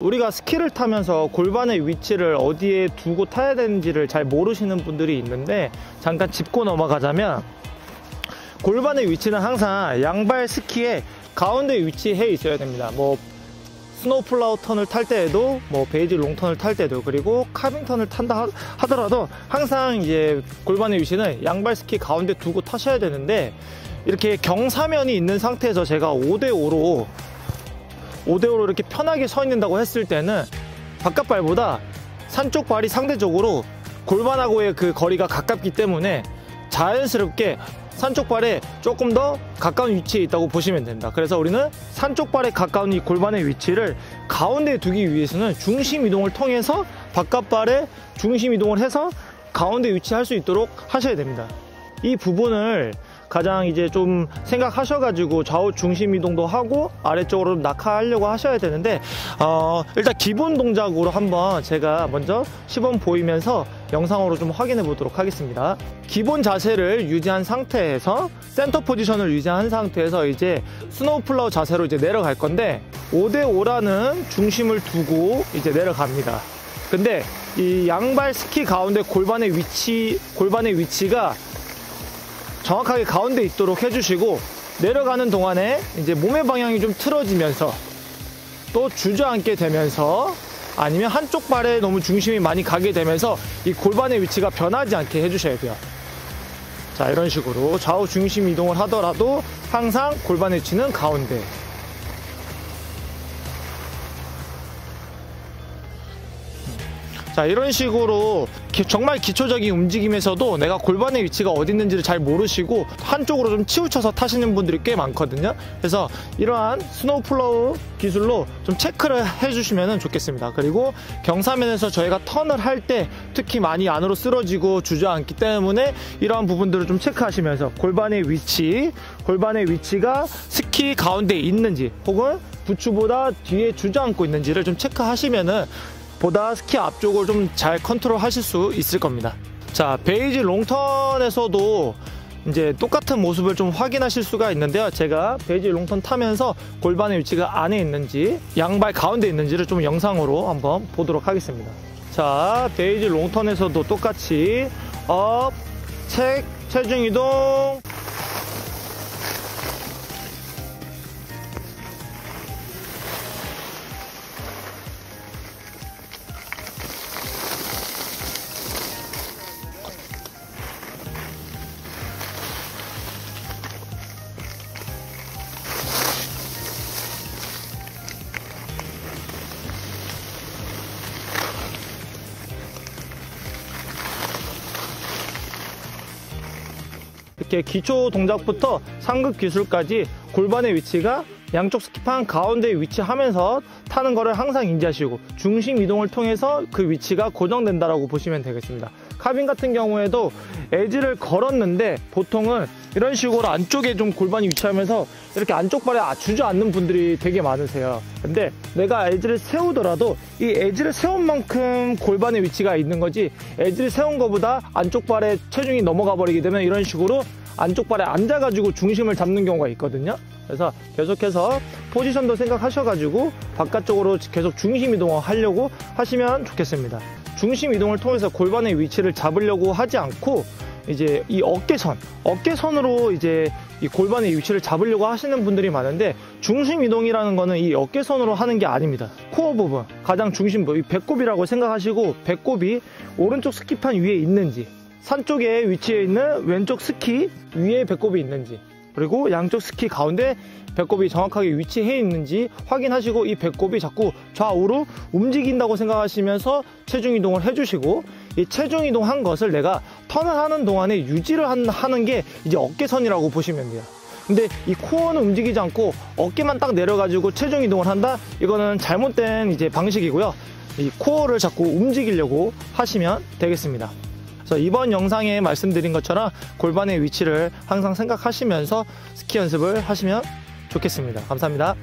우리가 스키를 타면서 골반의 위치를 어디에 두고 타야 되는지를 잘 모르시는 분들이 있는데, 잠깐 짚고 넘어가자면 골반의 위치는 항상 양발 스키의 가운데 위치해 있어야 됩니다. 뭐 스노우 플라워 턴을 탈 때에도, 뭐 베이지 롱턴을 탈 때도, 그리고 카빙 턴을 탄다 하더라도 항상 이제 골반의 위치는 양발 스키 가운데 두고 타셔야 되는데, 이렇게 경사면이 있는 상태에서 제가 5대5로 이렇게 편하게 서 있는다고 했을 때는 바깥발보다 산쪽 발이 상대적으로 골반하고의 그 거리가 가깝기 때문에 자연스럽게 산쪽 발에 조금 더 가까운 위치에 있다고 보시면 됩니다. 그래서 우리는 산쪽 발에 가까운 이 골반의 위치를 가운데에 두기 위해서는 중심 이동을 통해서 바깥발에 중심 이동을 해서 가운데 위치할 수 있도록 하셔야 됩니다. 이 부분을 가장 이제 좀 생각하셔가지고 좌우 중심 이동도 하고 아래쪽으로 낙하하려고 하셔야 되는데, 일단 기본 동작으로 한번 제가 먼저 시범 보이면서 영상으로 좀 확인해 보도록 하겠습니다. 기본 자세를 유지한 상태에서 센터 포지션을 유지한 상태에서 이제 스노우 플라워 자세로 이제 내려갈 건데, 5대5라는 중심을 두고 이제 내려갑니다. 근데 이 양발 스키 가운데 골반의 위치가 정확하게 가운데 있도록 해주시고, 내려가는 동안에 이제 몸의 방향이 좀 틀어지면서 또 주저앉게 되면서, 아니면 한쪽 발에 너무 중심이 많이 가게 되면서 이 골반의 위치가 변하지 않게 해주셔야 돼요. 자, 이런 식으로 좌우 중심 이동을 하더라도 항상 골반의 위치는 가운데. 자, 이런 식으로 정말 기초적인 움직임에서도 내가 골반의 위치가 어디 있는지를 잘 모르시고 한쪽으로 좀 치우쳐서 타시는 분들이 꽤 많거든요. 그래서 이러한 스노우 플로우 기술로 좀 체크를 해주시면 좋겠습니다. 그리고 경사면에서 저희가 턴을 할 때 특히 많이 안으로 쓰러지고 주저앉기 때문에 이러한 부분들을 좀 체크하시면서 골반의 위치가 스키 가운데에 있는지 혹은 부츠보다 뒤에 주저앉고 있는지를 좀 체크하시면은 보다 스키 앞쪽을 좀 잘 컨트롤 하실 수 있을 겁니다. 자, 베이지 롱턴에서도 이제 똑같은 모습을 좀 확인하실 수가 있는데요. 제가 베이지 롱턴 타면서 골반의 위치가 안에 있는지 양발 가운데 있는지를 좀 영상으로 한번 보도록 하겠습니다. 자, 베이지 롱턴에서도 똑같이 업, 체중 이동, 이렇게 기초 동작부터 상급 기술까지 골반의 위치가 양쪽 스키판 가운데에 위치하면서 타는 거를 항상 인지하시고, 중심 이동을 통해서 그 위치가 고정된다라고 보시면 되겠습니다. 카빈 같은 경우에도 에지를 걸었는데 보통은 이런 식으로 안쪽에 좀 골반이 위치하면서 이렇게 안쪽 발에 주저앉는 분들이 되게 많으세요. 근데 내가 에지를 세우더라도 이 에지를 세운 만큼 골반의 위치가 있는 거지, 에지를 세운 것보다 안쪽 발에 체중이 넘어가 버리게 되면 이런 식으로 안쪽 발에 앉아가지고 중심을 잡는 경우가 있거든요. 그래서 계속해서 포지션도 생각하셔가지고 바깥쪽으로 계속 중심 이동을 하려고 하시면 좋겠습니다. 중심 이동을 통해서 골반의 위치를 잡으려고 하지 않고 이제 이 어깨선으로 이제 이 골반의 위치를 잡으려고 하시는 분들이 많은데, 중심 이동이라는 거는 이 어깨선으로 하는 게 아닙니다. 코어 부분, 가장 중심 부분, 이 배꼽이라고 생각하시고, 배꼽이 오른쪽 스키판 위에 있는지, 산 쪽에 위치해 있는 왼쪽 스키 위에 배꼽이 있는지, 그리고 양쪽 스키 가운데 배꼽이 정확하게 위치해 있는지 확인하시고, 이 배꼽이 자꾸 좌우로 움직인다고 생각하시면서 체중 이동을 해주시고, 이 체중 이동한 것을 내가 턴을 하는 동안에 유지를 하는 게 이제 어깨선이라고 보시면 돼요. 근데 이 코어는 움직이지 않고 어깨만 딱 내려가지고 체중 이동을 한다? 이거는 잘못된 이제 방식이고요. 이 코어를 자꾸 움직이려고 하시면 되겠습니다. 그래서 이번 영상에 말씀드린 것처럼 골반의 위치를 항상 생각하시면서 스키 연습을 하시면 좋겠습니다. 감사합니다.